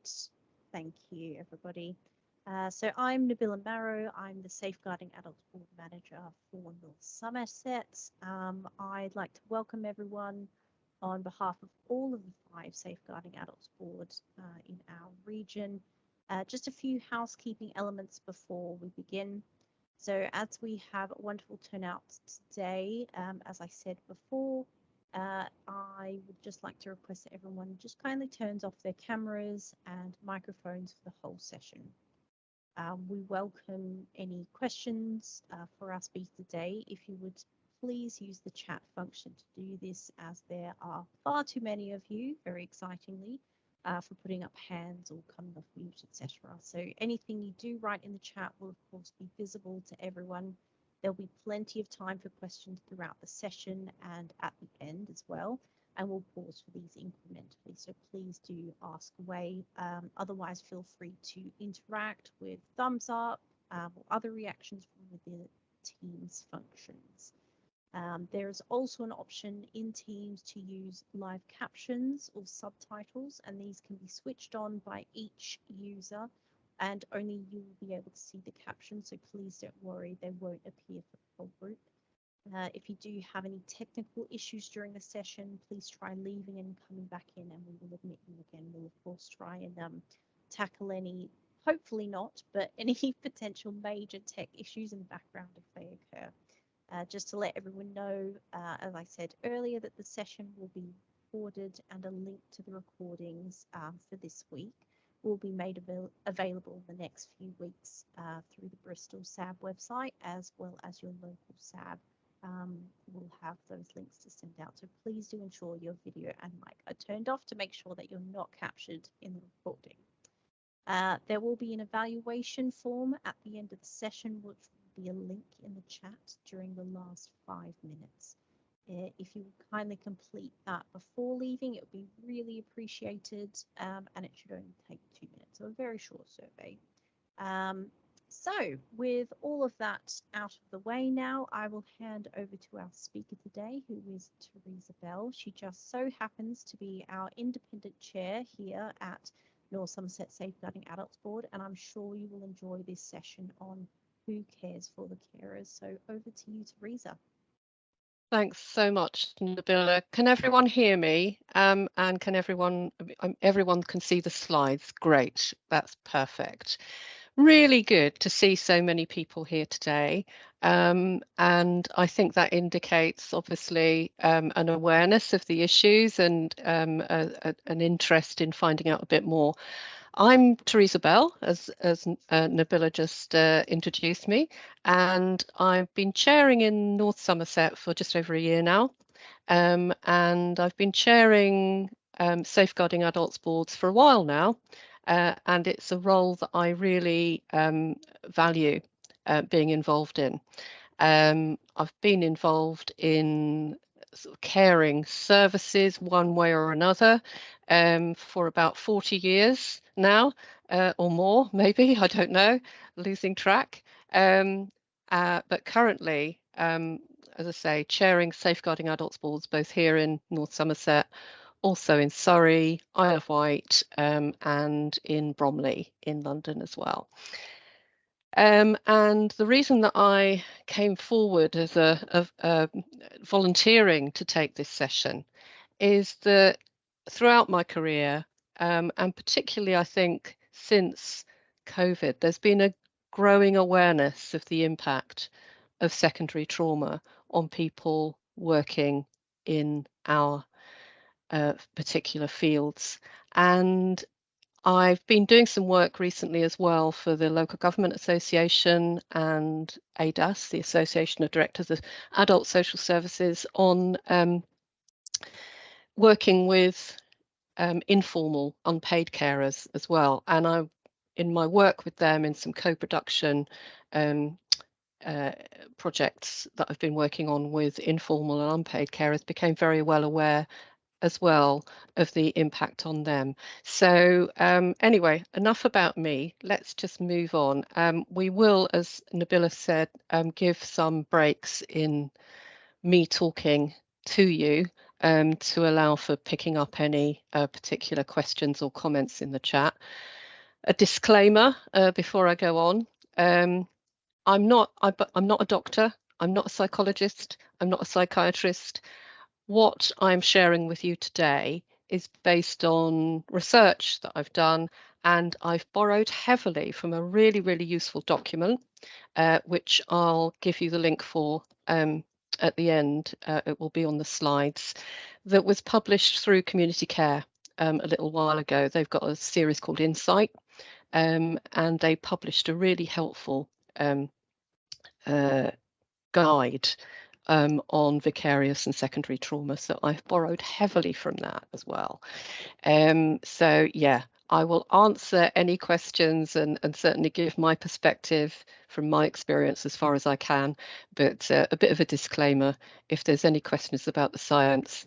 Great. Thank you, everybody. So I'm Nabila Marrow. I'm the Safeguarding Adults Board Manager for North Somerset. I'd like to welcome everyone on behalf of all of the 5 Safeguarding Adults boards in our region. Just a few housekeeping elements before we begin. So as we have a wonderful turnout today, as I said before, I would just like to request that everyone just kindly turns off their cameras and microphones for the whole session. We welcome any questions for our speaker today. If you would please use the chat function to do this, as there are far too many of you, very excitingly, for putting up hands or coming off mute, etc. So anything you do write in the chat will of course be visible to everyone. There'll be plenty of time for questions throughout the session and at the end as well, and we'll pause for these incrementally, so please do ask away. Otherwise, feel free to interact with thumbs up or other reactions from within Teams functions. There is also an option in Teams to use live captions or subtitles, and these can be switched on by each user, and only you will be able to see the captions, so please don't worry, they won't appear for the whole group. If you do have any technical issues during the session, please try leaving and coming back in, and we will admit you again. We'll of course try and tackle any, hopefully not, but any potential major tech issues in the background if they occur. Just to let everyone know, as I said earlier, that the session will be recorded, and a link to the recordings for this week will be made available in the next few weeks through the Bristol SAAW website, as well as your local SAAW will have those links to send out. So please do ensure your video and mic are turned off to make sure that you're not captured in the recording. There will be an evaluation form at the end of the session, which will be a link in the chat during the last 5 minutes. If you would kindly complete that before leaving, it would be really appreciated, and it should only take 2 minutes, so a very short survey. So with all of that out of the way now, I will hand over to our speaker today, who is Teresa Bell. She just so happens to be our independent chair here at North Somerset Safeguarding Adults Board, and I'm sure you will enjoy this session on who cares for the carers. So over to you, Teresa. Thanks so much, Nabila. Can everyone hear me? And can everyone can see the slides? Great, that's perfect. Really good to see so many people here today. And I think that indicates obviously an awareness of the issues and an interest in finding out a bit more. I'm Teresa Bell, as Nabila just introduced me, and I've been chairing in North Somerset for just over a year now, and I've been chairing Safeguarding Adults boards for a while now, and it's a role that I really value being involved in. I've been involved in sort of caring services one way or another for about 40 years now, or more, maybe, I don't know, losing track. But currently, as I say, chairing Safeguarding Adults boards both here in North Somerset, also in Surrey, Isle of Wight, and in Bromley in London as well. And the reason that I came forward as a volunteering to take this session is that throughout my career, and particularly I think since COVID, there's been a growing awareness of the impact of secondary trauma on people working in our particular fields. And I've been doing some work recently as well for the Local Government Association and ADAS, the Association of Directors of Adult Social Services, on working with informal unpaid carers as well. And in my work with them in some co-production projects that I've been working on with informal and unpaid carers, became very well aware as well of the impact on them. So anyway, enough about me. Let's just move on. We will, as Nabila said, give some breaks in me talking to you to allow for picking up any particular questions or comments in the chat. A disclaimer before I go on. I'm not a doctor, I'm not a psychologist, I'm not a psychiatrist. What I'm sharing with you today is based on research that I've done, and I've borrowed heavily from a really, really useful document, which I'll give you the link for at the end. It will be on the slides, that was published through Community Care a little while ago. They've got a series called Insight, and they published a really helpful guide on vicarious and secondary trauma. So I've borrowed heavily from that as well. So yeah, I will answer any questions and certainly give my perspective from my experience as far as I can, but a bit of a disclaimer, if there's any questions about the science,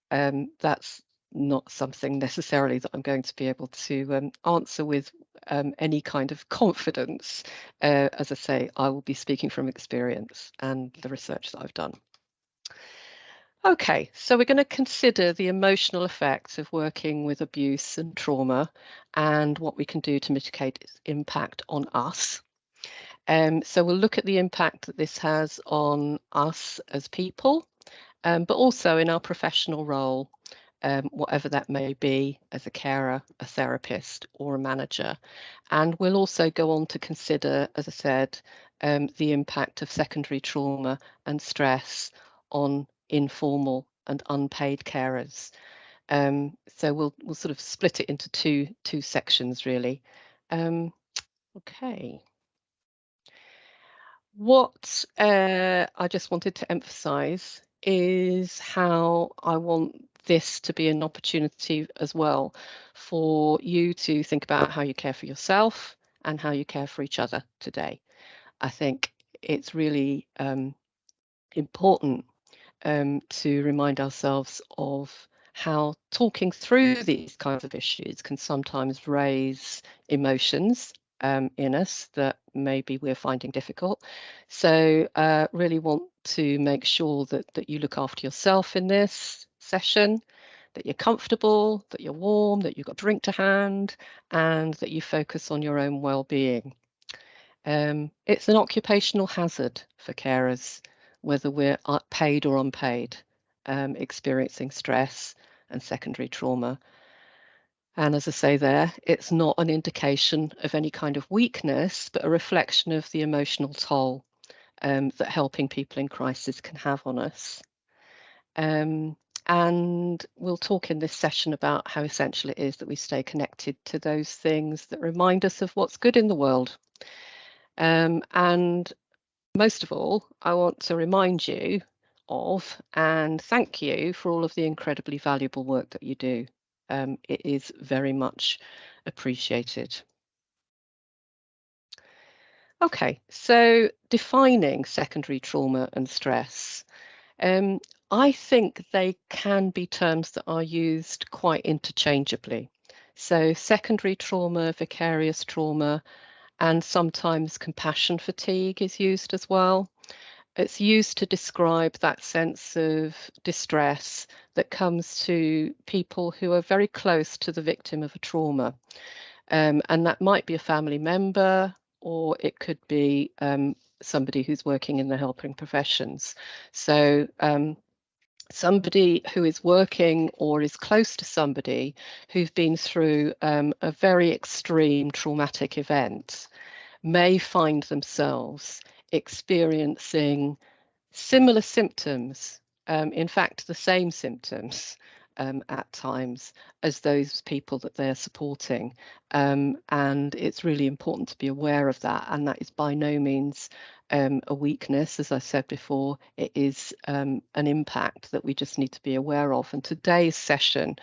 that's not something necessarily that I'm going to be able to answer with any kind of confidence. As I say, I will be speaking from experience and the research that I've done. Okay, so we're going to consider the emotional effects of working with abuse and trauma and what we can do to mitigate its impact on us. So we'll look at the impact that this has on us as people, but also in our professional role, whatever that may be, as a carer, a therapist, or a manager. And we'll also go on to consider, as I said, the impact of secondary trauma and stress on informal and unpaid carers. So we'll sort of split it into two sections, really. Okay. What I just wanted to emphasize is how I want this to be an opportunity as well for you to think about how you care for yourself and how you care for each other today. I think it's really important to remind ourselves of how talking through these kinds of issues can sometimes raise emotions in us that maybe we're finding difficult. So really want to make sure that you look after yourself in this session, that you're comfortable, that you're warm, that you've got a drink to hand, and that you focus on your own well-being. It's an occupational hazard for carers, whether we're paid or unpaid, experiencing stress and secondary trauma. And as I say there, it's not an indication of any kind of weakness, but a reflection of the emotional toll that helping people in crisis can have on us. And we'll talk in this session about how essential it is that we stay connected to those things that remind us of what's good in the world. And most of all, I want to remind you of and thank you for all of the incredibly valuable work that you do. It is very much appreciated. Okay, so defining secondary trauma and stress. I think they can be terms that are used quite interchangeably. So secondary trauma, vicarious trauma, and sometimes compassion fatigue is used as well. It's used to describe that sense of distress that comes to people who are very close to the victim of a trauma. And that might be a family member, or it could be somebody who's working in the helping professions. So somebody who is working or is close to somebody who's been through a very extreme traumatic event may find themselves experiencing similar symptoms, in fact, the same symptoms at times as those people that they're supporting. And it's really important to be aware of that. And that is by no means a weakness. As I said before, it is an impact that we just need to be aware of. And today's session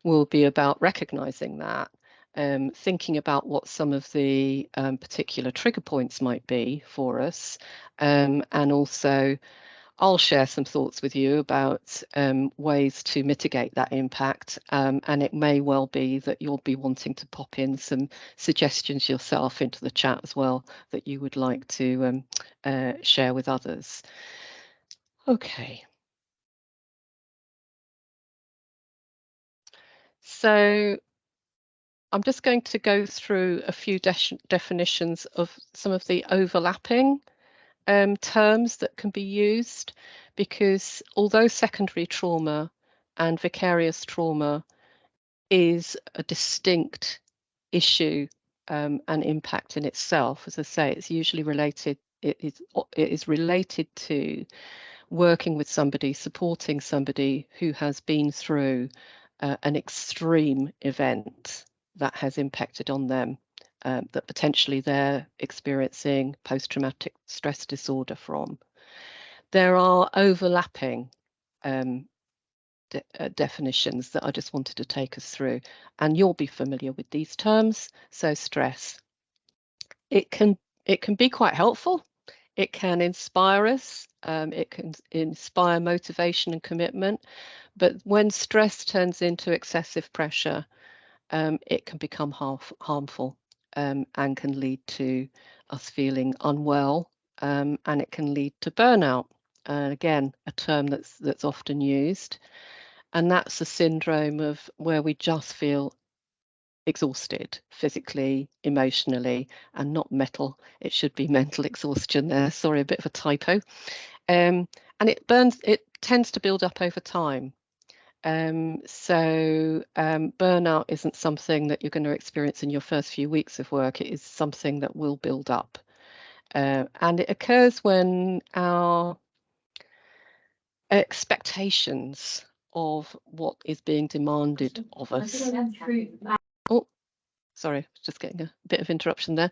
will be about recognizing that. Thinking about what some of the particular trigger points might be for us, and also I'll share some thoughts with you about ways to mitigate that impact, and it may well be that you'll be wanting to pop in some suggestions yourself into the chat as well that you would like to share with others. Okay. So I'm just going to go through a few definitions of some of the overlapping terms that can be used, because although secondary trauma and vicarious trauma is a distinct issue and impact in itself, as I say, it's usually related, it is related to working with somebody, supporting somebody who has been through an extreme event that has impacted on them, that potentially they're experiencing post-traumatic stress disorder from. There are overlapping definitions that I just wanted to take us through, and you'll be familiar with these terms. So stress, it can be quite helpful. It can inspire us. It can inspire motivation and commitment. But when stress turns into excessive pressure, it can become harmful and can lead to us feeling unwell, and it can lead to burnout. Again, a term that's often used. And that's a syndrome of where we just feel exhausted physically, emotionally, and not mental. It should be mental exhaustion there. Sorry, a bit of a typo. And it tends to build up over time. So burnout isn't something that you're going to experience in your first few weeks of work. It is something that will build up. And it occurs when our expectations of what is being demanded of us. Oh, sorry, just getting a bit of interruption there.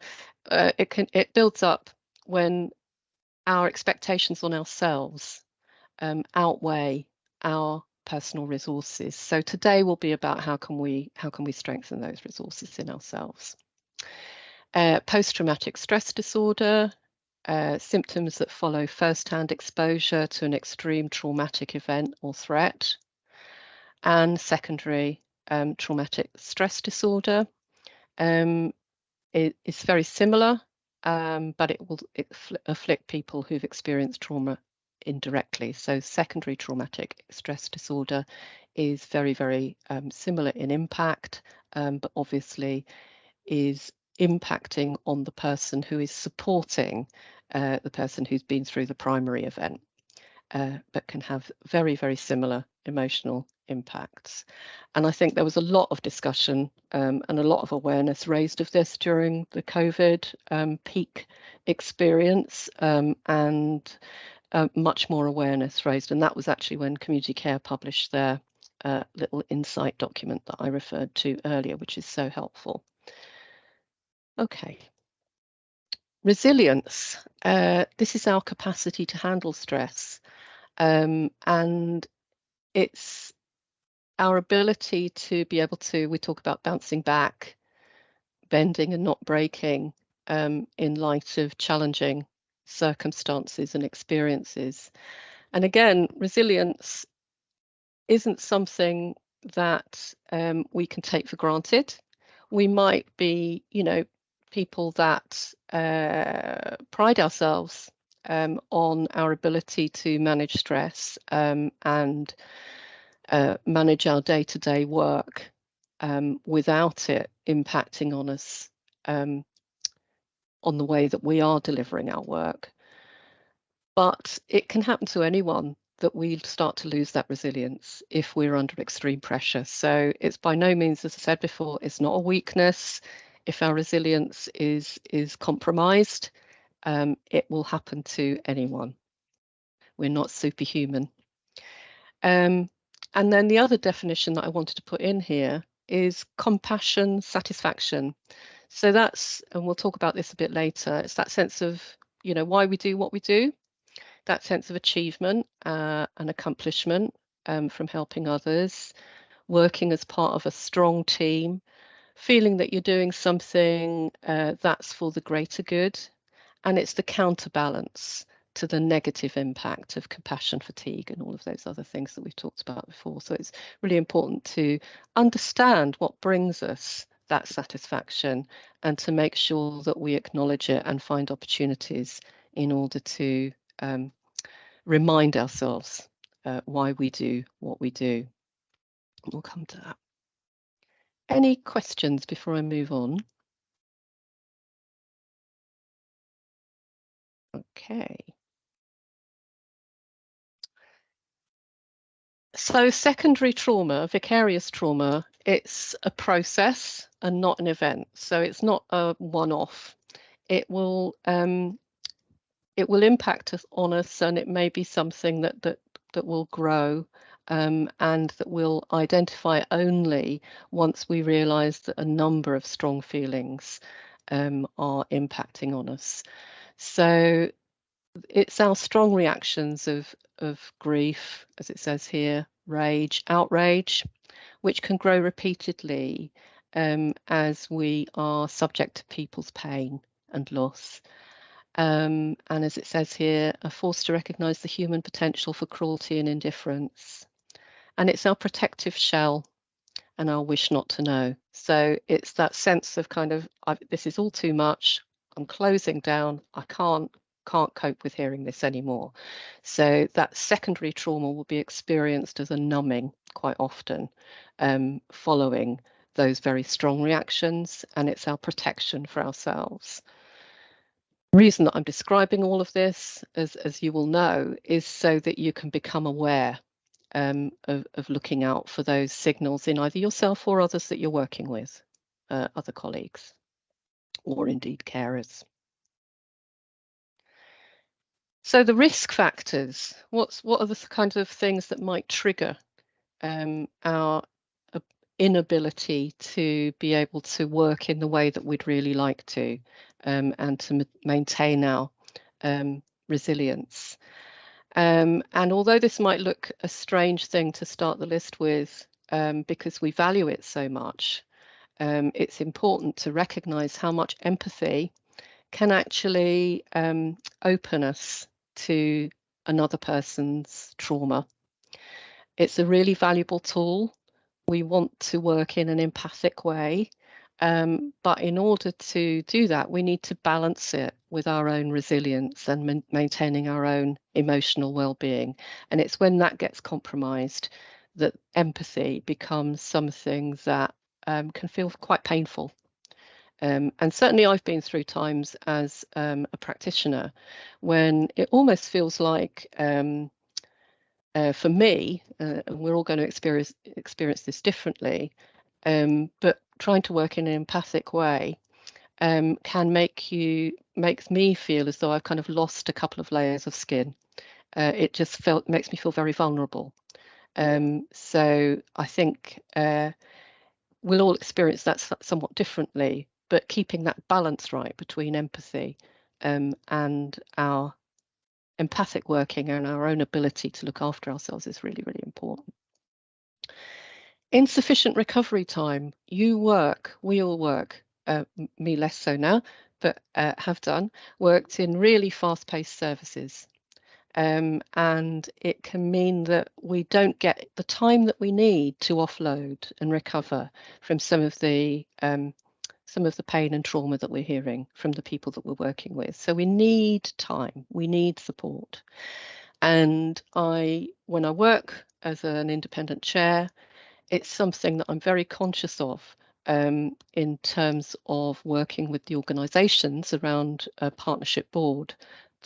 It builds up when our expectations on ourselves outweigh our personal resources. So today will be about how can we strengthen those resources in ourselves. Post-traumatic stress disorder, symptoms that follow first-hand exposure to an extreme traumatic event or threat, and secondary traumatic stress disorder. It is very similar, but it will afflict people who've experienced trauma indirectly. So secondary traumatic stress disorder is very, very similar in impact, but obviously is impacting on the person who is supporting the person who's been through the primary event, but can have very, very similar emotional impacts. And I think there was a lot of discussion and a lot of awareness raised of this during the COVID peak experience, and much more awareness raised. And that was actually when Community Care published their little insight document that I referred to earlier, which is so helpful. Okay. Resilience. This is our capacity to handle stress. And it's our ability to be able to, we talk about bouncing back, bending and not breaking in light of challenging circumstances and experiences. And again, resilience isn't something that we can take for granted. We might be, people that pride ourselves on our ability to manage stress and manage our day-to-day work without it impacting on us on the way that we are delivering our work. But it can happen to anyone that we start to lose that resilience if we're under extreme pressure. So it's by no means, as I said before, it's not a weakness. If our resilience is compromised, it will happen to anyone. We're not superhuman. And then the other definition that I wanted to put in here is compassion, satisfaction. So that's, and we'll talk about this a bit later, it's that sense of, why we do what we do, that sense of achievement and accomplishment from helping others, working as part of a strong team, feeling that you're doing something that's for the greater good. And it's the counterbalance to the negative impact of compassion fatigue and all of those other things that we've talked about before. So it's really important to understand what brings us that satisfaction and to make sure that we acknowledge it and find opportunities in order to remind ourselves why we do what we do. We'll come to that. Any questions before I move on? Okay. So secondary trauma, vicarious trauma, it's a process and not an event. So it's not a one-off. It will impact us on us, and it may be something that will grow, and that we'll identify only once we realise that a number of strong feelings are impacting on us. So it's our strong reactions of grief, as it says here, rage, outrage, which can grow repeatedly as we are subject to people's pain and loss. And as it says here, are forced to recognise the human potential for cruelty and indifference. And it's our protective shell and our wish not to know. So it's that sense of kind of, this is all too much, I'm closing down, I can't cope with hearing this anymore. So that secondary trauma will be experienced as a numbing quite often following those very strong reactions, and it's our protection for ourselves. The reason that I'm describing all of this, as you will know, is so that you can become aware of looking out for those signals in either yourself or others that you're working with, other colleagues, or indeed carers. So the risk factors, what are the kinds of things that might trigger our inability to be able to work in the way that we'd really like to, and to maintain our resilience. And although this might look a strange thing to start the list with, because we value it so much, it's important to recognise how much empathy can actually open us to another person's trauma. It's a really valuable tool. We want to work in an empathic way, but in order to do that, we need to balance it with our own resilience and maintaining our own emotional well-being. And it's when that gets compromised that empathy becomes something that can feel quite painful. And certainly I've been through times as a practitioner when it almost feels like, for me, and we're all going to experience this differently, but trying to work in an empathic way can makes me feel as though I've kind of lost a couple of layers of skin. It just makes me feel very vulnerable. So I think we'll all experience that somewhat differently, but keeping that balance right between empathy and our empathic working and our own ability to look after ourselves is really, really important. Insufficient recovery time. We all work, me less so now, but have done, worked in really fast-paced services. And it can mean that we don't get the time that we need to offload and recover from some of the pain and trauma that we're hearing from the people that we're working with. So we need time, we need support. And when I work as an independent chair, it's something that I'm very conscious of in terms of working with the organisations around a partnership board,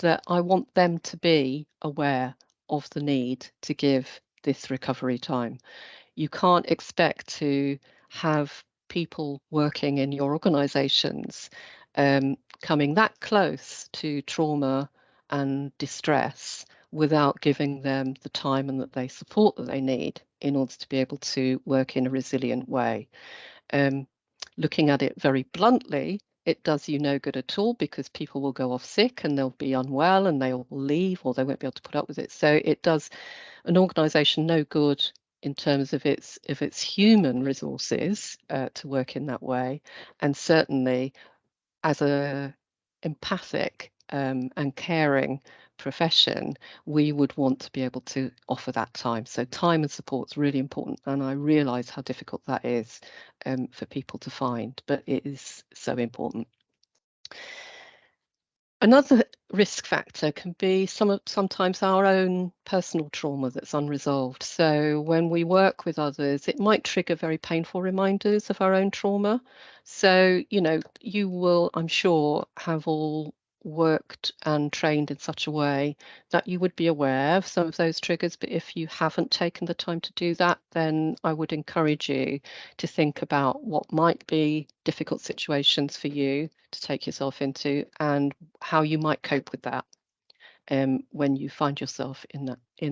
that I want them to be aware of the need to give this recovery time. You can't expect to have people working in your organisations coming that close to trauma and distress without giving them the time and the support that they need in order to be able to work in a resilient way. Looking at it very bluntly, it does you no good at all, because people will go off sick and they'll be unwell and they'll leave, or they won't be able to put up with it. So it does an organisation no good in terms of its human resources to work in that way. And certainly as a empathic and caring profession, we would want to be able to offer that time. So time and support is really important, and I realise how difficult that is for people to find, but it is so important. Another risk factor can be sometimes our own personal trauma that's unresolved. So when we work with others, it might trigger very painful reminders of our own trauma. So, you will, I'm sure, have all worked and trained in such a way that you would be aware of some of those triggers. But if you haven't taken the time to do that, then I would encourage you to think about what might be difficult situations for you to take yourself into and how you might cope with that when you find yourself in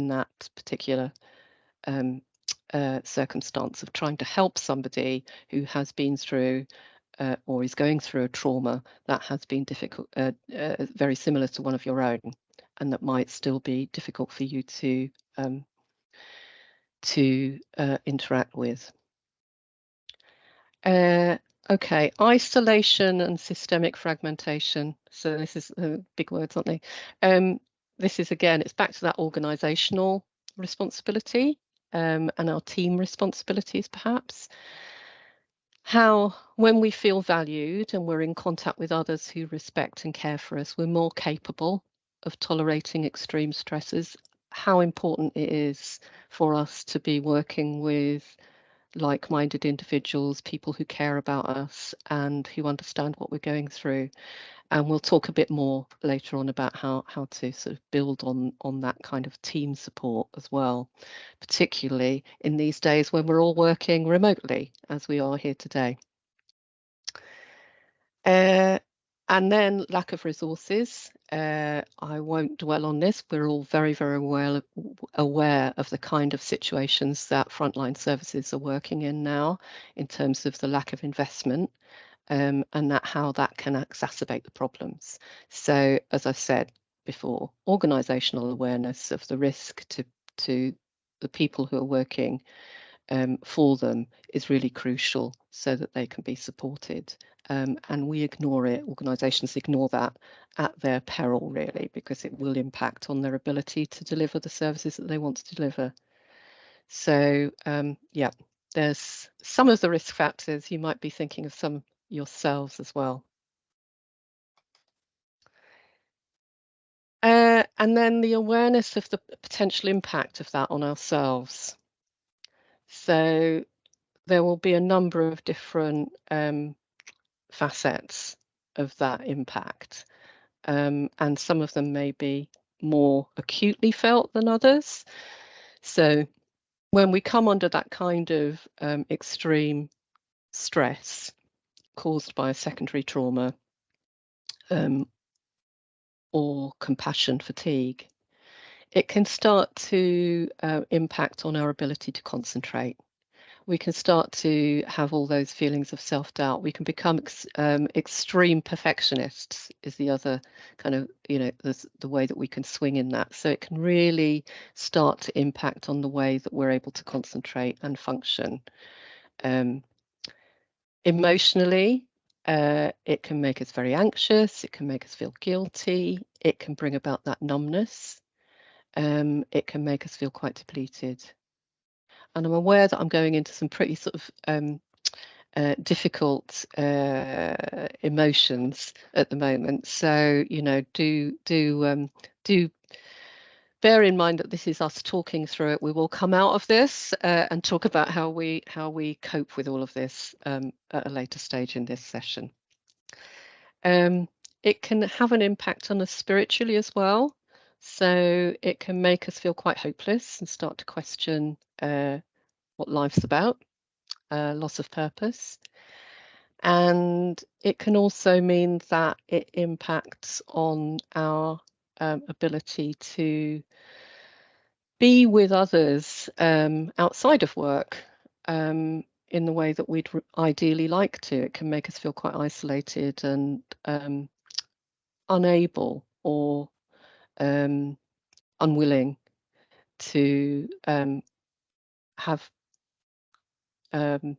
that particular circumstance of trying to help somebody who has been through or is going through a trauma that has been difficult, very similar to one of your own, and that might still be difficult for you to interact with. Okay, isolation and systemic fragmentation. So this is big words, aren't they? This is, again, it's back to that organizational responsibility and our team responsibilities, perhaps. How, when we feel valued and we're in contact with others who respect and care for us, we're more capable of tolerating extreme stresses. How important it is for us to be working with like-minded individuals, people who care about us and who understand what we're going through. And we'll talk a bit more later on about how to sort of build on that kind of team support as well, particularly in these days when we're all working remotely, as we are here today. And then lack of resources. I won't dwell on this. We're all very, very well aware of the kind of situations that frontline services are working in now in terms of the lack of investment and how that can exacerbate the problems. So, as I said before, organisational awareness of the risk to the people who are working for them is really crucial so that they can be supported. And we ignore it, organisations ignore that at their peril, really, because it will impact on their ability to deliver the services that they want to deliver. So, yeah, there's some of the risk factors. You might be thinking of some yourselves as well. And then the awareness of the potential impact of that on ourselves. So there will be a number of different facets of that impact. And some of them may be more acutely felt than others. So when we come under that kind of extreme stress caused by a secondary trauma or compassion fatigue, it can start to impact on our ability to concentrate. We can start to have all those feelings of self-doubt. We can become extreme perfectionists is the other kind of, the way that we can swing in that. So it can really start to impact on the way that we're able to concentrate and function. Emotionally, it can make us very anxious. It can make us feel guilty. It can bring about that numbness. It can make us feel quite depleted. And I'm aware that I'm going into some pretty sort of difficult emotions at the moment. So, do bear in mind that this is us talking through it. We will come out of this and talk about how we cope with all of this at a later stage in this session. It can have an impact on us spiritually as well. So it can make us feel quite hopeless and start to question what life's about, loss of purpose. And it can also mean that it impacts on our ability to be with others outside of work in the way that we'd ideally like to. It can make us feel quite isolated and unable or unwilling to have the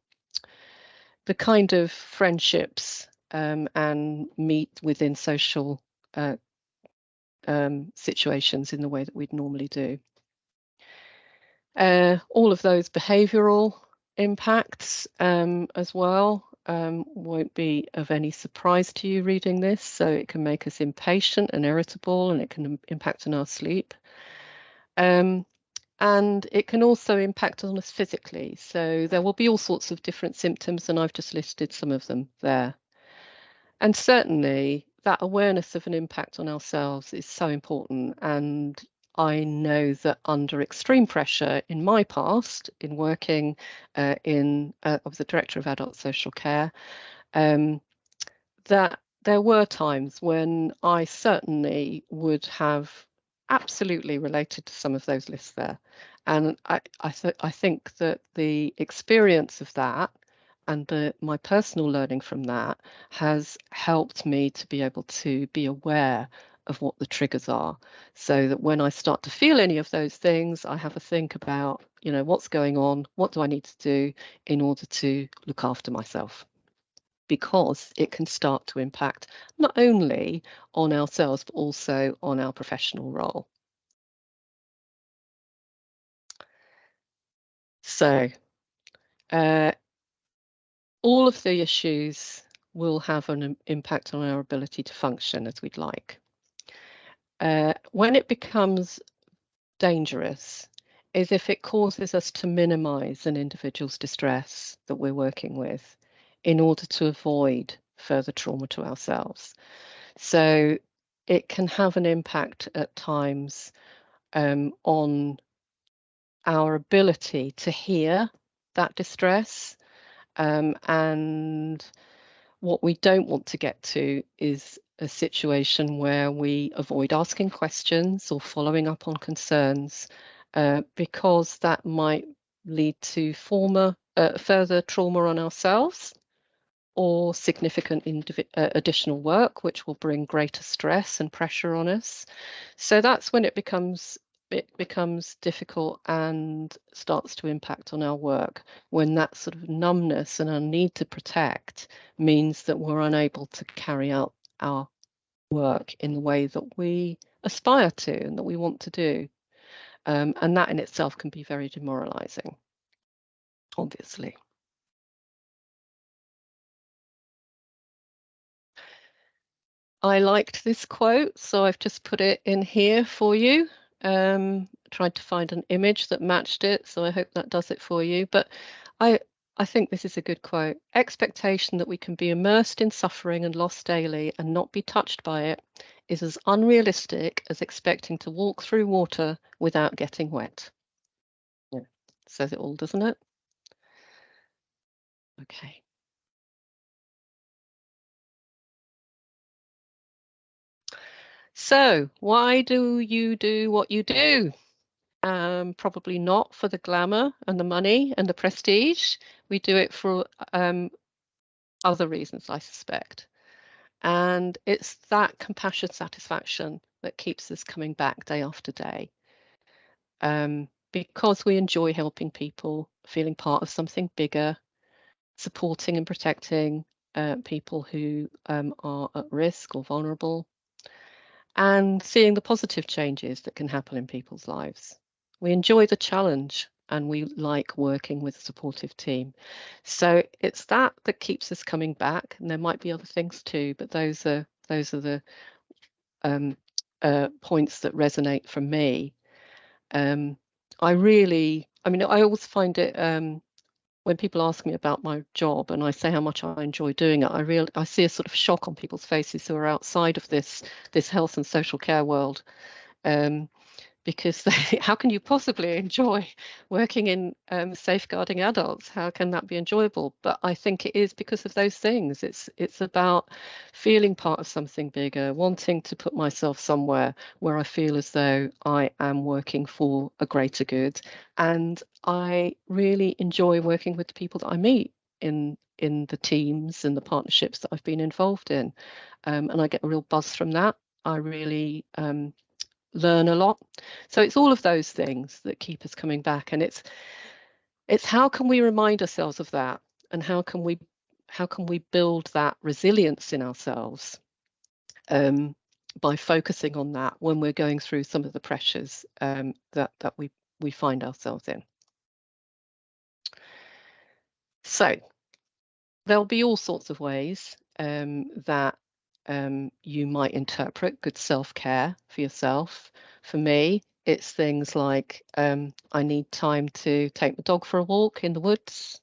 kind of friendships and meet within social situations in the way that we'd normally do. All of those behavioural impacts as well. Won't be of any surprise to you reading this. So it can make us impatient and irritable, and it can impact on our sleep. And it can also impact on us physically. So there will be all sorts of different symptoms, and I've just listed some of them there. And certainly that awareness of an impact on ourselves is so important. And I know that under extreme pressure in my past, in working I was the director of adult social care, that there were times when I certainly would have absolutely related to some of those lists there. And I think that the experience of that and my personal learning from that has helped me to be able to be aware of what the triggers are, so that when I start to feel any of those things, I have a think about, what's going on, what do I need to do in order to look after myself? Because it can start to impact not only on ourselves, but also on our professional role. So all of the issues will have an impact on our ability to function as we'd like. When it becomes dangerous is if it causes us to minimize an individual's distress that we're working with in order to avoid further trauma to ourselves. So it can have an impact at times on our ability to hear that distress. And what we don't want to get to is a situation where we avoid asking questions or following up on concerns, because that might lead to further trauma on ourselves, or significant additional work, which will bring greater stress and pressure on us. So that's when it becomes difficult and starts to impact on our work, when that sort of numbness and our need to protect means that we're unable to carry out our work in the way that we aspire to and that we want to do. And that in itself can be very demoralizing, obviously. I liked this quote, so I've just put it in here for you. Tried to find an image that matched it, so I hope that does it for you. But I think this is a good quote. Expectation that we can be immersed in suffering and loss daily and not be touched by it is as unrealistic as expecting to walk through water without getting wet. Yeah. Says it all, doesn't it? Okay. So, why do you do what you do? Probably not for the glamour and the money and the prestige. We do it for other reasons, I suspect. And it's that compassion satisfaction that keeps us coming back day after day. Because we enjoy helping people, feeling part of something bigger, supporting and protecting people who are at risk or vulnerable, and seeing the positive changes that can happen in people's lives. We enjoy the challenge and we like working with a supportive team. So it's that keeps us coming back. And there might be other things too, but those are the points that resonate from me. I always find it when people ask me about my job and I say how much I enjoy doing it, I see a sort of shock on people's faces who are outside of this health and social care world, because how can you possibly enjoy working in safeguarding adults? How can that be enjoyable? But I think it is because of those things. It's about feeling part of something bigger, wanting to put myself somewhere where I feel as though I am working for a greater good. And I really enjoy working with the people that I meet in the teams and the partnerships that I've been involved in. And I get a real buzz from that. I really learn a lot. So it's all of those things that keep us coming back, and it's how can we remind ourselves of that, and how can we build that resilience in ourselves by focusing on that when we're going through some of the pressures that we find ourselves in. So there'll be all sorts of ways that you might interpret good self-care for yourself. For me, it's things like I need time to take the dog for a walk in the woods.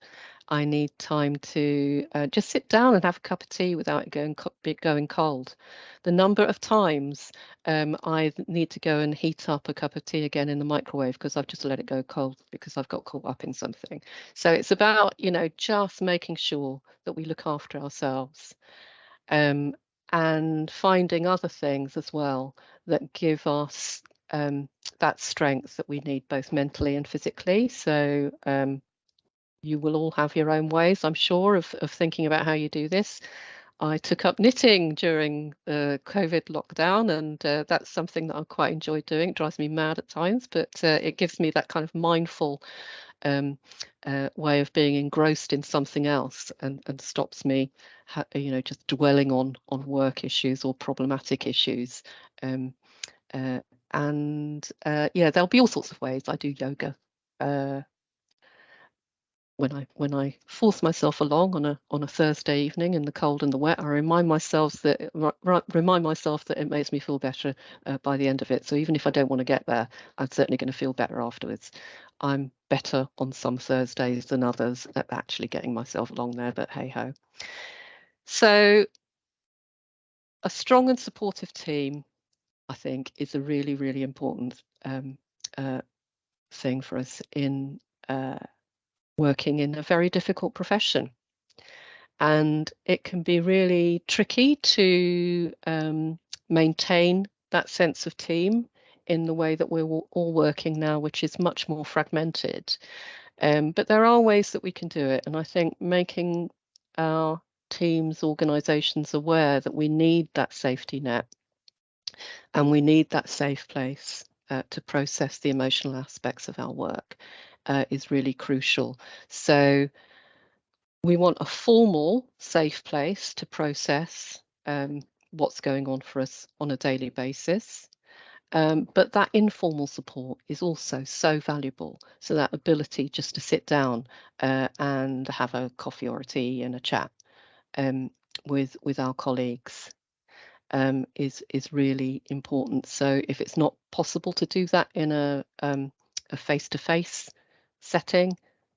I need time to just sit down and have a cup of tea without it going cold. The number of times I need to go and heat up a cup of tea again in the microwave because I've just let it go cold because I've got caught up in something. So it's about, just making sure that we look after ourselves, and finding other things as well that give us that strength that we need both mentally and physically. So you will all have your own ways, I'm sure, of thinking about how you do this. I took up knitting during the COVID lockdown, and that's something that I quite enjoy doing. It drives me mad at times, but it gives me that kind of mindful way of being engrossed in something else, and stops me, just dwelling on work issues or problematic issues. Yeah, there'll be all sorts of ways. I do yoga. When I force myself along on a Thursday evening in the cold and the wet, I remind myself that it makes me feel better by the end of it. So even if I don't want to get there, I'm certainly going to feel better afterwards. I'm better on some Thursdays than others at actually getting myself along there, but hey ho. So a strong and supportive team, I think, is a really, really important thing for us in working in a very difficult profession. And it can be really tricky to maintain that sense of team in the way that we're all working now, which is much more fragmented. But there are ways that we can do it. And I think making our teams, organizations aware that we need that safety net and we need that safe place to process the emotional aspects of our work is really crucial. So we want a formal, safe place to process what's going on for us on a daily basis. But that informal support is also so valuable. So that ability just to sit down and have a coffee or a tea and a chat with our colleagues is really important. So if it's not possible to do that in a face-to-face setting,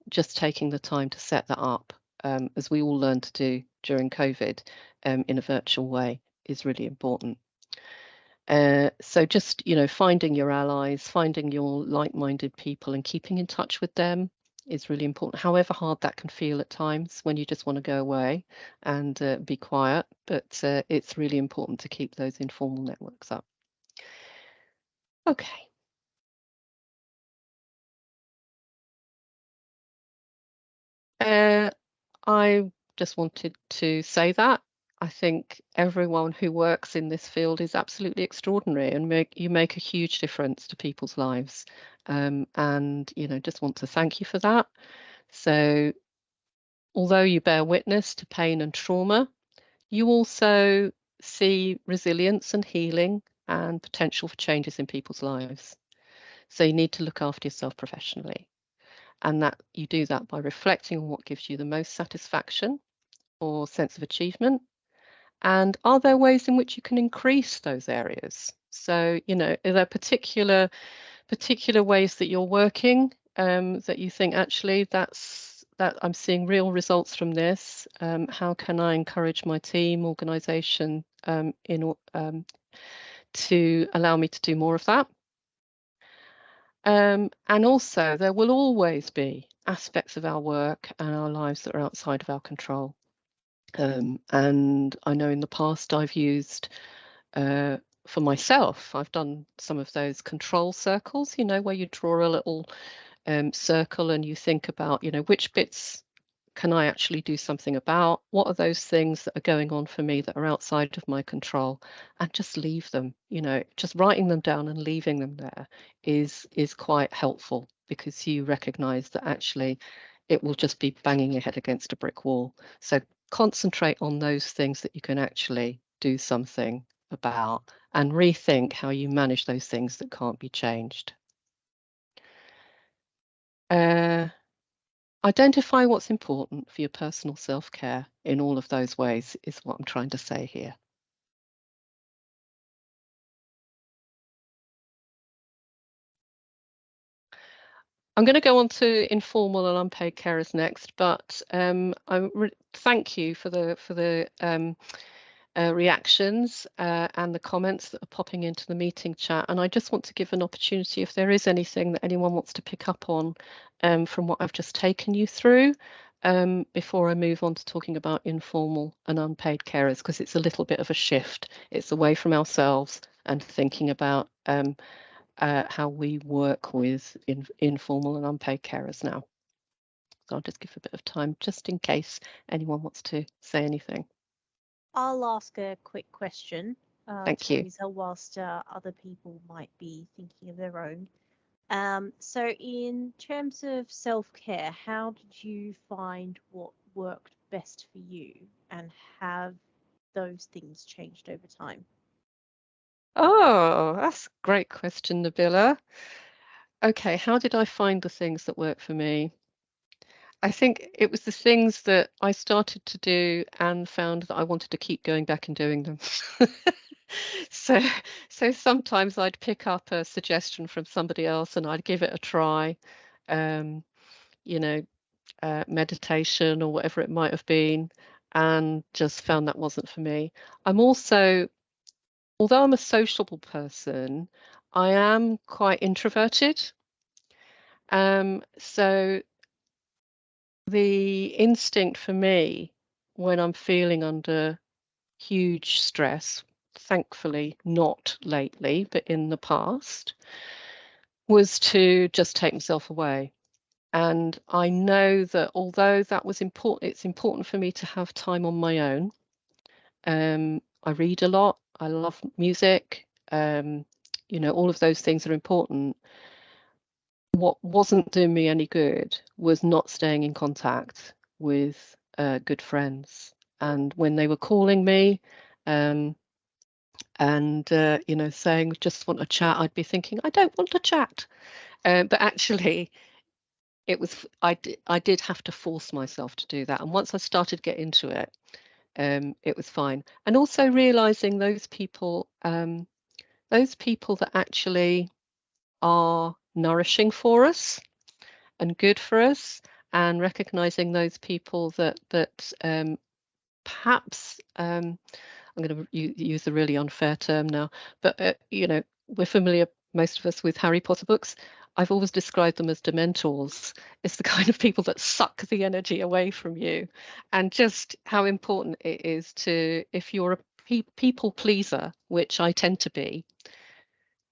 just taking the time to set that up, as we all learned to do during COVID, in a virtual way is really important. So just, finding your allies, finding your like-minded people and keeping in touch with them is really important, however hard that can feel at times when you just want to go away and be quiet. But it's really important to keep those informal networks up. Okay. I just wanted to say that I think everyone who works in this field is absolutely extraordinary, and you make a huge difference to people's lives. And just want to thank you for that. So although you bear witness to pain and trauma, you also see resilience and healing and potential for changes in people's lives. So you need to look after yourself professionally. And that you do that by reflecting on what gives you the most satisfaction or sense of achievement. And are there ways in which you can increase those areas? So, are there particular ways that you're working that you think actually that I'm seeing real results from this? How can I encourage my team, organization to allow me to do more of that? And also, there will always be aspects of our work and our lives that are outside of our control. And I know in the past I've used, for myself, I've done some of those control circles, where you draw a little circle and you think about, which bits can I actually do something about? What are those things that are going on for me that are outside of my control? And just leave them, just writing them down and leaving them there is quite helpful, because you recognize that actually it will just be banging your head against a brick wall. So concentrate on those things that you can actually do something about, and rethink how you manage those things that can't be changed. identify what's important for your personal self-care in all of those ways is what I'm trying to say here. I'm going to go on to informal and unpaid carers next, but thank you for the reactions and the comments that are popping into the meeting chat. And I just want to give an opportunity if there is anything that anyone wants to pick up on from what I've just taken you through before I move on to talking about informal and unpaid carers, because it's a little bit of a shift. It's away from ourselves and thinking about how we work with informal and unpaid carers now. So I'll just give a bit of time just in case anyone wants to say anything. I'll ask a quick question, Thank you. Teresa, whilst other people might be thinking of their own. So in terms of self-care, how did you find what worked best for you, and have those things changed over time? Oh, that's a great question, Nabila. Okay, how did I find the things that work for me? I think it was the things that I started to do and found that I wanted to keep going back and doing them. So sometimes I'd pick up a suggestion from somebody else and I'd give it a try. You know, meditation or whatever it might have been, and just found that wasn't for me. I'm also, although I'm a sociable person, I am quite introverted. So the instinct for me when I'm feeling under huge stress, thankfully not lately, but in the past, was to just take myself away. And I know that although that was important, it's important for me to have time on my own. I read a lot. I love music. You know, all of those things are important. What wasn't doing me any good was not staying in contact with good friends. And when they were calling me and you know, saying just want to chat, I'd be thinking I don't want to chat. But actually, it was I did have to force myself to do that. And once I started to get into it, it was fine. And also realizing those people that actually are nourishing for us and good for us, and recognizing those people that perhaps I'm going to use a really unfair term now, but you know, we're familiar, most of us, with Harry Potter books. I've always described them as dementors. It's the kind of people that suck the energy away from you, and just how important it is to, if you're a people pleaser, which I tend to be,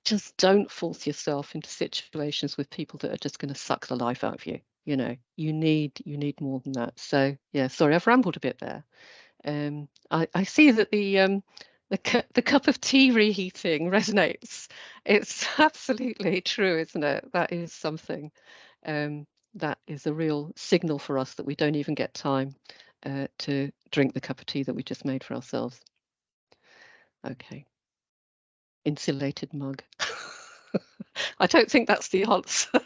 just don't force yourself into situations with people that are just going to suck the life out of you. You know, you need more than that. So yeah, sorry, I've rambled a bit there. I see that the cup of tea reheating resonates. It's absolutely true, isn't it? That is something that is a real signal for us that we don't even get time to drink the cup of tea that we just made for ourselves. Okay, insulated mug. I don't think that's the answer.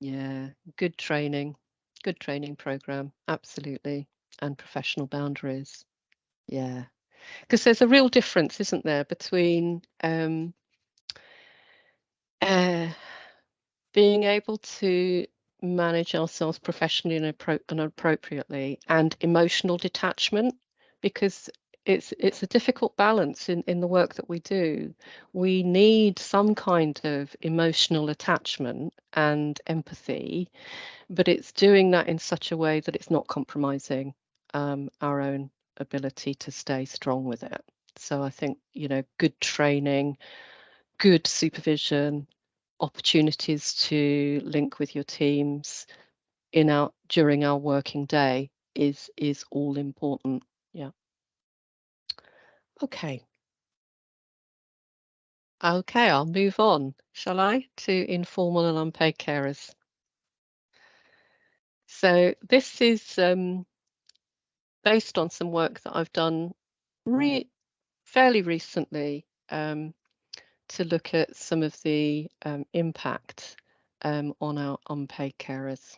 Yeah, good training program, absolutely, and professional boundaries. Yeah, because there's a real difference, isn't there, between being able to manage ourselves professionally and appropriately, and emotional detachment, because it's a difficult balance in the work that we do. We need some kind of emotional attachment and empathy, but it's doing that in such a way that it's not compromising our own ability to stay strong with it. So I think, you know, good training, good supervision, opportunities to link with your teams during our working day is all important. Yeah. Okay. Okay, I'll move on, shall I, to informal and unpaid carers. So this is based on some work that I've done fairly recently to look at some of the impact on our unpaid carers.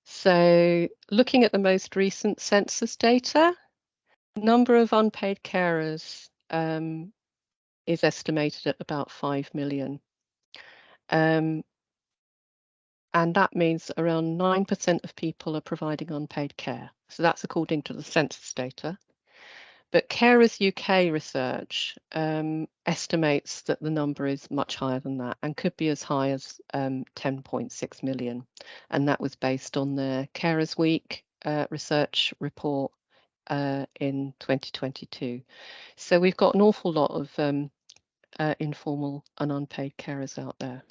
So looking at the most recent census data, number of unpaid carers is estimated at about 5 million. And that means that around 9% of people are providing unpaid care. So that's according to the census data. But Carers UK research estimates that the number is much higher than that and could be as high as 10.6 million. And that was based on the Carers Week research report in 2022. So we've got an awful lot of informal and unpaid carers out there.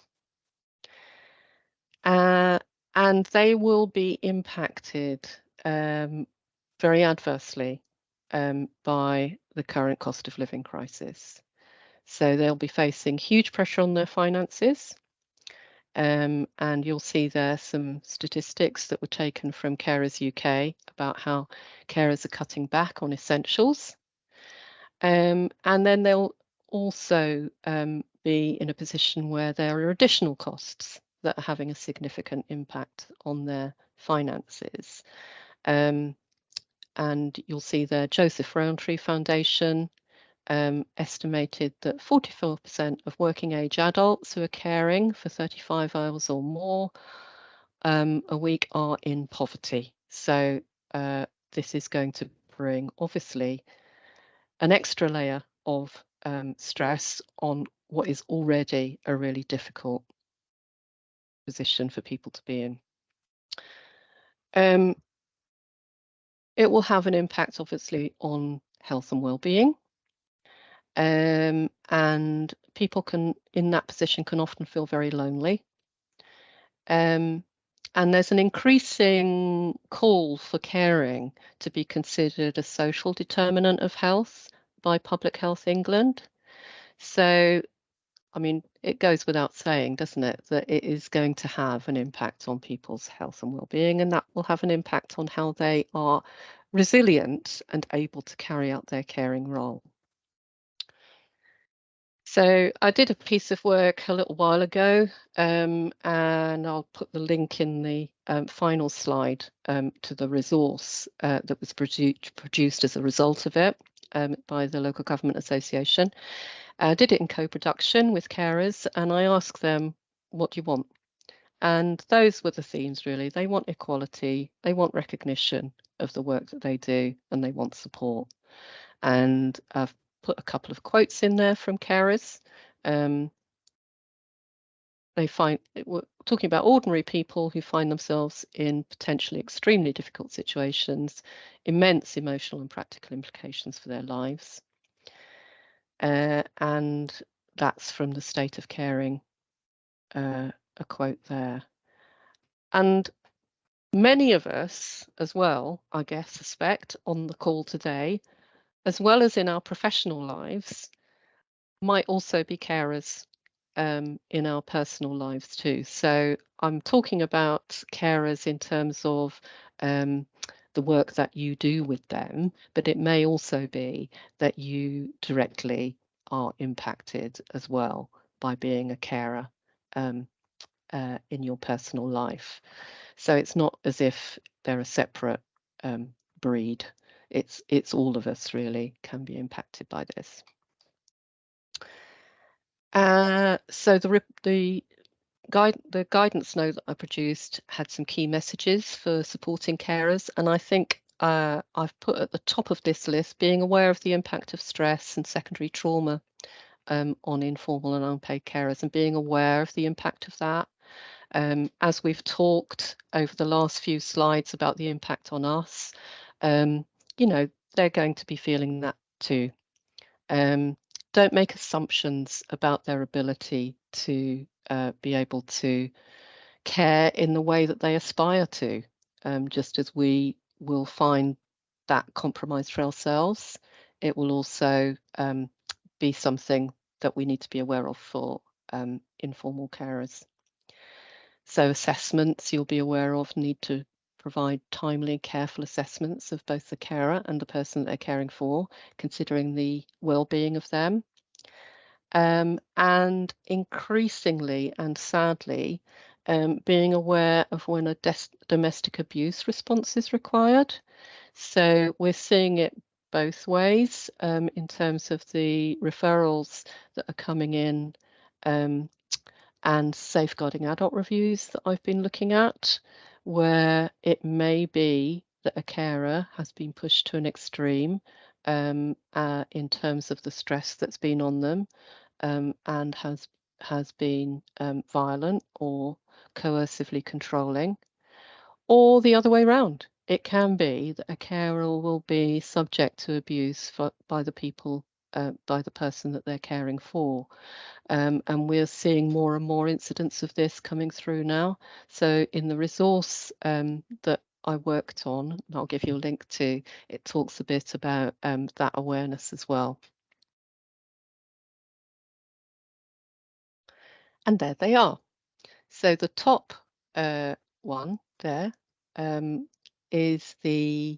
And they will be impacted very adversely by the current cost of living crisis. So they'll be facing huge pressure on their finances. And you'll see there some statistics that were taken from Carers UK about how carers are cutting back on essentials. And then they'll also be in a position where there are additional costs that are having a significant impact on their finances. And you'll see the Joseph Rowntree Foundation estimated that 44% of working age adults who are caring for 35 hours or more a week are in poverty. So this is going to bring, obviously, an extra layer of stress on what is already a really difficult position for people to be in. It will have an impact, obviously, on health and well-being. And people in that position can often feel very lonely. And there's an increasing call for caring to be considered a social determinant of health by Public Health England. So, I mean, it goes without saying, doesn't it, that it is going to have an impact on people's health and well-being, and that will have an impact on how they are resilient and able to carry out their caring role. So I did a piece of work a little while ago, and I'll put the link in the final slide to the resource that was produced as a result of it by the Local Government Association. I did it in co-production with carers, and I asked them, what do you want? And those were the themes, really. They want equality, they want recognition of the work that they do, and they want support. And I've put a couple of quotes in there from carers. We're talking about ordinary people who find themselves in potentially extremely difficult situations, immense emotional and practical implications for their lives. And that's from the State of Caring, a quote there. And many of us as well, I guess, suspect on the call today, as well as in our professional lives, might also be carers in our personal lives too. So I'm talking about carers in terms of the work that you do with them, but it may also be that you directly are impacted as well by being a carer in your personal life. So it's not as if they're a separate breed. It's all of us really can be impacted by this. So the guidance note that I produced had some key messages for supporting carers, and I think I've put at the top of this list being aware of the impact of stress and secondary trauma on informal and unpaid carers, and being aware of the impact of that. As we've talked over the last few slides about the impact on us, you know, they're going to be feeling that too. Don't make assumptions about their ability to be able to care in the way that they aspire to, just as we will find that compromise for ourselves. It will also be something that we need to be aware of for informal carers. So assessments you'll be aware of need to provide timely, careful assessments of both the carer and the person that they're caring for, considering the well-being of them. and increasingly and sadly being aware of when a domestic abuse response is required. So we're seeing it both ways in terms of the referrals that are coming in and safeguarding adult reviews that I've been looking at, where it may be that a carer has been pushed to an extreme in terms of the stress that's been on them and has been violent or coercively controlling, or the other way around. It can be that a carer will be subject to abuse by the people, by the person that they're caring for. And we're seeing more and more incidents of this coming through now. So in the resource that I worked on, and I'll give you a link to, it talks a bit about that awareness as well. And there they are. So the top one there is the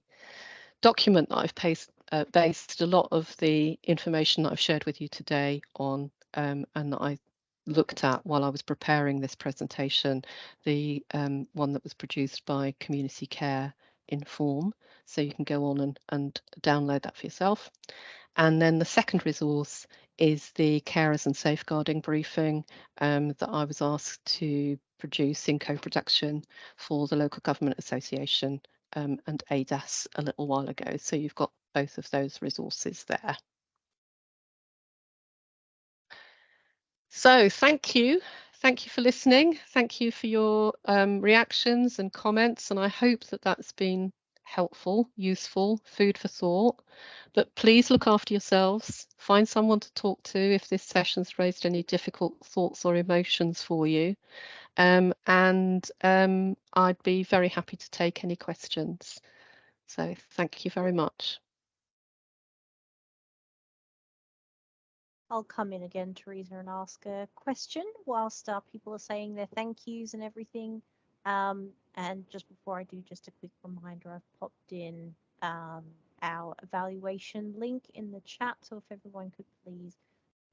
document that I've based a lot of the information that I've shared with you today on, and that I looked at while I was preparing this presentation, the one that was produced by Community Care Inform. So you can go on and download that for yourself. And then the second resource is the Carers and Safeguarding briefing that I was asked to produce in co-production for the Local Government Association and ADAS a little while ago. So you've got both of those resources there. So thank you. Thank you for listening. Thank you for your reactions and comments. And I hope that that's been helpful, useful, food for thought. But please look after yourselves. Find someone to talk to if this session's raised any difficult thoughts or emotions for you. And I'd be very happy to take any questions. So thank you very much. I'll come in again, Teresa, and ask a question whilst people are saying their thank yous and everything. And just before I do, just a quick reminder, I've popped in our evaluation link in the chat. So if everyone could please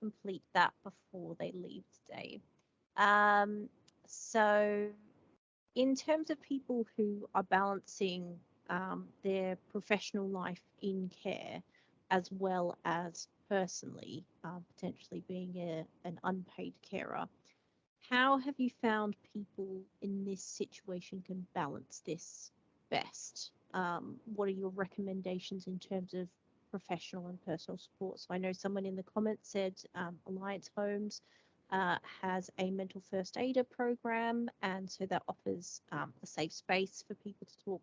complete that before they leave today. So in terms of people who are balancing their professional life in care as well as personally, potentially being an unpaid carer, how have you found people in this situation can balance this best? What are your recommendations in terms of professional and personal support? So I know someone in the comments said Alliance Homes has a mental first aider program, and so that offers a safe space for people to talk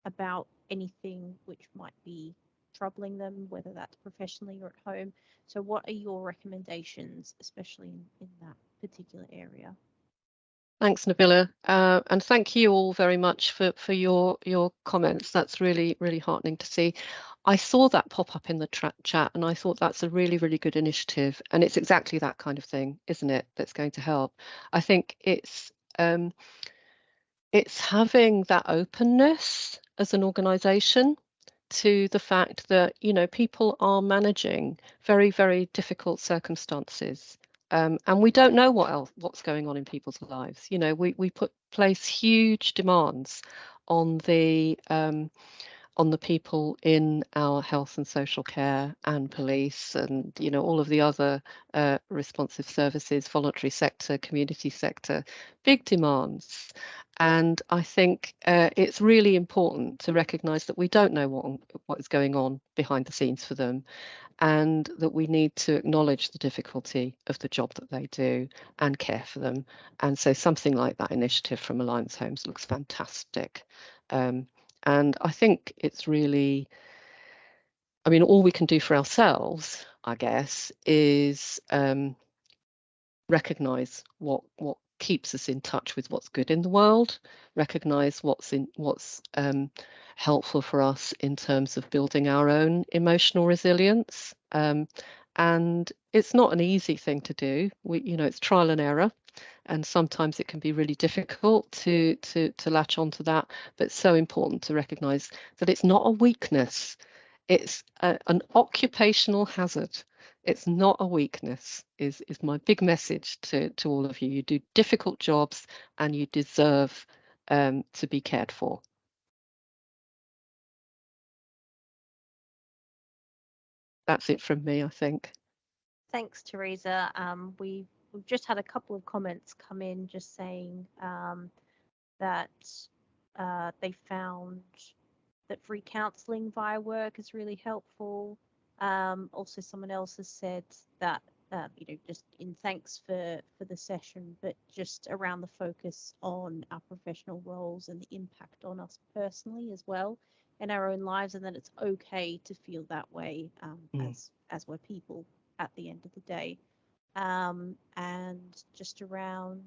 about anything which might be troubling them, whether that's professionally or at home. So what are your recommendations, especially in that particular area? Thanks, Nabila, and thank you all very much for your comments. That's really, really heartening to see. I saw that pop up in the chat and I thought that's a really, really good initiative. And it's exactly that kind of thing, isn't it, that's going to help. I think it's having that openness as an organisation to the fact that, you know, people are managing very, very difficult circumstances. And we don't know what's going on in people's lives. You know, we place huge demands on the people in our health and social care and police and, you know, all of the other responsive services, voluntary sector, community sector, big demands. And I think it's really important to recognise that we don't know what is going on behind the scenes for them, and that we need to acknowledge the difficulty of the job that they do and care for them. And so something like that initiative from Alliance Homes looks fantastic. And I think it's really, I mean, all we can do for ourselves, I guess, is recognise what keeps us in touch with what's good in the world, recognise what's helpful for us in terms of building our own emotional resilience. And it's not an easy thing to do. You know, it's trial and error. And sometimes it can be really difficult to latch onto that, but it's so important to recognise that it's not a weakness, it's an occupational hazard. It's not a weakness, is my big message to all of you. You do difficult jobs and you deserve to be cared for. That's it from me, I think. Thanks, Teresa. We've just had a couple of comments come in just saying that they found that free counselling via work is really helpful. Also, someone else has said that just in thanks for the session, but just around the focus on our professional roles and the impact on us personally as well in our own lives, and that it's okay to feel that way as we're people at the end of the day. And just around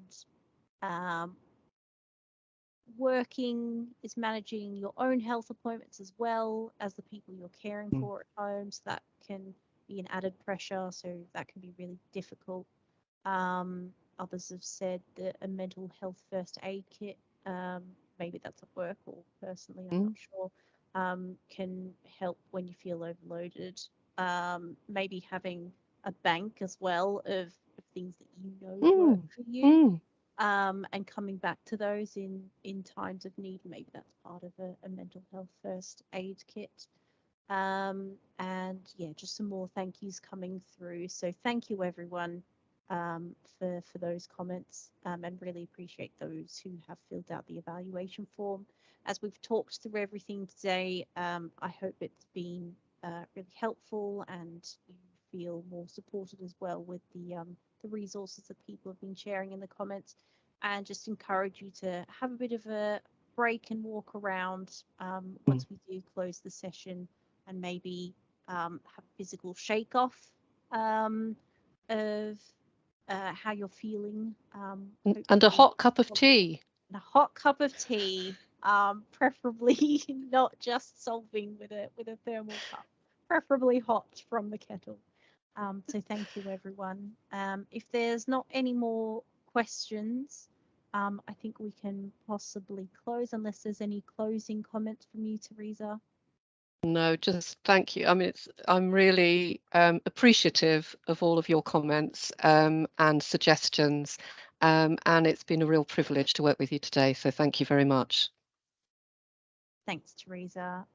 working is managing your own health appointments as well as the people you're caring for at home. So that can be an added pressure. So that can be really difficult. Others have said that a mental health first aid kit, maybe that's at work or personally, I'm not sure, can help when you feel overloaded. Maybe having a bank as well of things that you know work for you. And coming back to those in times of need. Maybe that's part of a mental health first aid kit. And yeah, just some more thank yous coming through. So thank you everyone for those comments, and really appreciate those who have filled out the evaluation form. As we've talked through everything today, I hope it's been really helpful and you feel more supported as well with the resources that people have been sharing in the comments, and just encourage you to have a bit of a break and walk around once we do close the session, and maybe have a physical shake off of how you're feeling. And a hot cup of tea. And a hot cup of tea, preferably not just solving with a thermal cup, preferably hot from the kettle. So thank you, everyone. If there's not any more questions, I think we can possibly close, unless there's any closing comments from you, Teresa. No, just thank you. I mean, I'm really appreciative of all of your comments and suggestions, and it's been a real privilege to work with you today. So thank you very much. Thanks, Teresa.